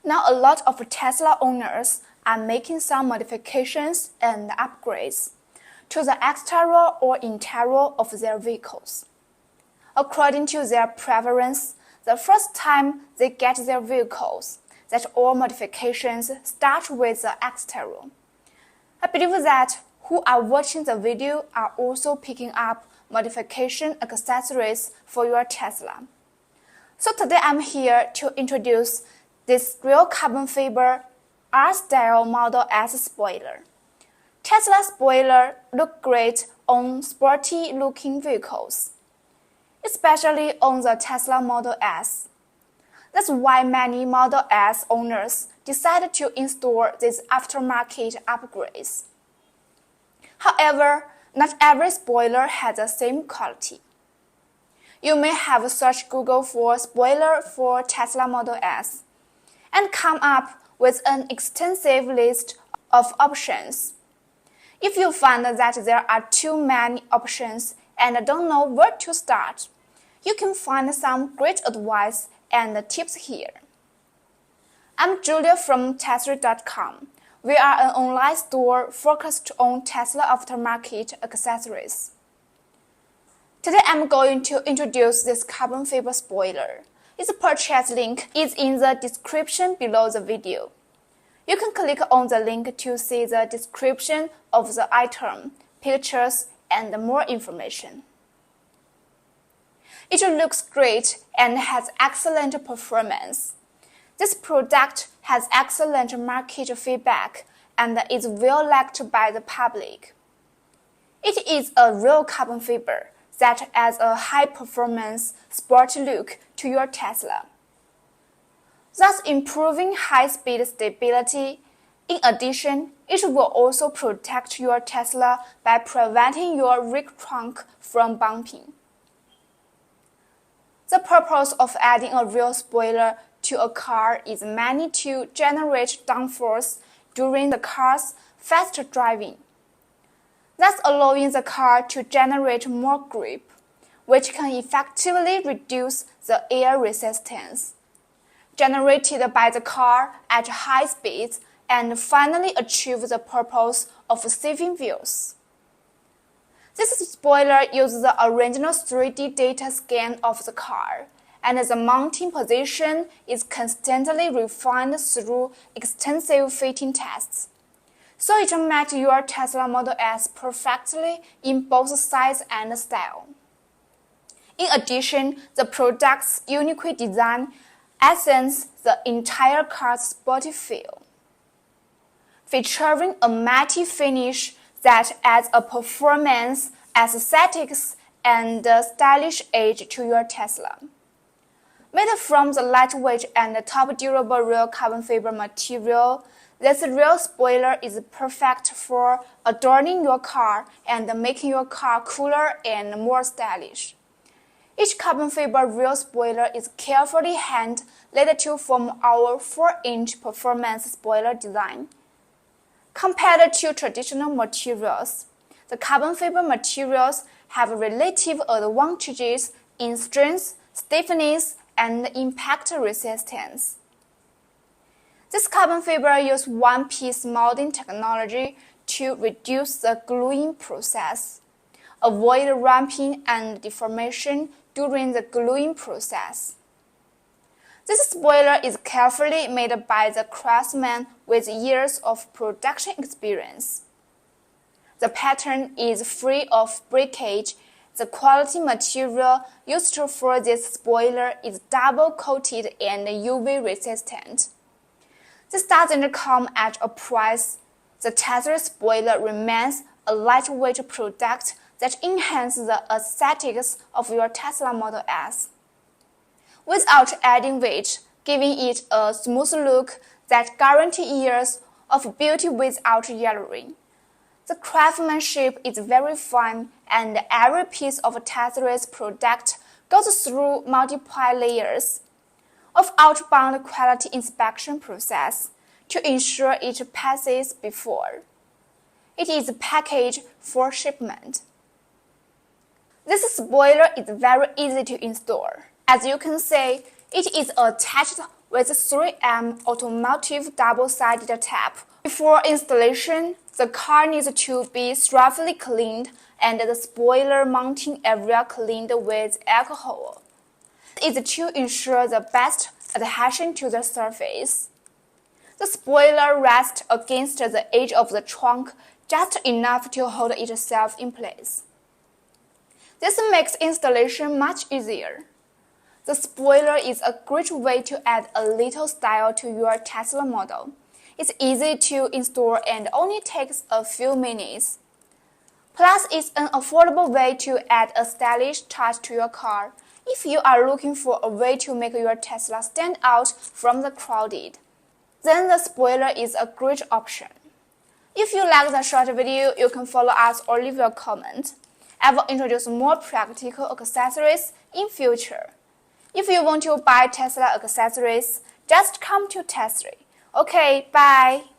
Now a lot of Tesla owners are making some modifications and upgrades to the exterior or interior of their vehicles. According to their preference, the first time they get their vehicles, that all modifications start with the exterior. I believe that who are watching the video are also picking up modification accessories for your Tesla. So today I'm here to introduce this real carbon fiber R-style Model S spoiler. Tesla spoiler look great on sporty-looking vehicles, especially on the Tesla Model S. That's why many Model S owners decided to install these aftermarket upgrades. However, not every spoiler has the same quality. You may have searched Google for spoiler for Tesla Model S and come up with an extensive list of options. If you find that there are too many options and don't know where to start, you can find some great advice and tips here. I'm Julia from Tesery.com. We are an online store focused on Tesla aftermarket accessories. Today I'm going to introduce this carbon fiber spoiler. Its purchase link is in the description below the video. You can click on the link to see the description of the item, pictures, and more information. It looks great and has excellent performance. This product has excellent market feedback and is well liked by the public. It is a real carbon fiber that adds a high-performance, sporty look to your Tesla, thus improving high-speed stability. In addition, it will also protect your Tesla by preventing your rear trunk from bumping. The purpose of adding a rear spoiler to a car is mainly to generate downforce during the car's fast driving, thus allowing the car to generate more grip, which can effectively reduce the air resistance generated by the car at high speeds and finally achieve the purpose of saving fuels. This spoiler uses the original 3D data scan of the car, and the mounting position is constantly refined through extensive fitting tests. So it matches your Tesla Model S perfectly in both size and style. In addition, the product's unique design accents the entire car's sporty feel, featuring a matte finish that adds a performance, aesthetics, and stylish edge to your Tesla. Made from the lightweight and top durable real carbon fiber material, this real spoiler is perfect for adorning your car and making your car cooler and more stylish. Each carbon fiber real spoiler is carefully hand-laid to form our 4-inch performance spoiler design. Compared to traditional materials, the carbon fiber materials have relative advantages in strength, stiffness, and impact resistance. This carbon fiber uses one-piece molding technology to reduce the gluing process, avoid ramping and deformation during the gluing process. This spoiler is carefully made by the craftsman with years of production experience. The pattern is free of breakage. The quality material used for this spoiler is double-coated and UV resistant. This doesn't come at a price. The Tesery spoiler remains a lightweight product that enhances the aesthetics of your Tesla Model S, without adding weight, giving it a smooth look that guarantees years of beauty without yellowing. The craftsmanship is very fine, and every piece of Tesery's product goes through multiple layers of outbound quality inspection process to ensure it passes before it is packaged for shipment. This spoiler is very easy to install. As you can see, it is attached with 3M automotive double-sided tape. Before installation, the car needs to be thoroughly cleaned and the spoiler mounting area cleaned with alcohol. This is to ensure the best adhesion to the surface. The spoiler rests against the edge of the trunk just enough to hold itself in place. This makes installation much easier. The spoiler is a great way to add a little style to your Tesla model. It's easy to install and only takes a few minutes. Plus, it's an affordable way to add a stylish touch to your car if you are looking for a way to make your Tesla stand out from the crowd. Then the spoiler is a great option. If you like the short video, you can follow us or leave a comment. I will introduce more practical accessories in future. If you want to buy Tesla accessories, just come to Tesery. Okay, bye!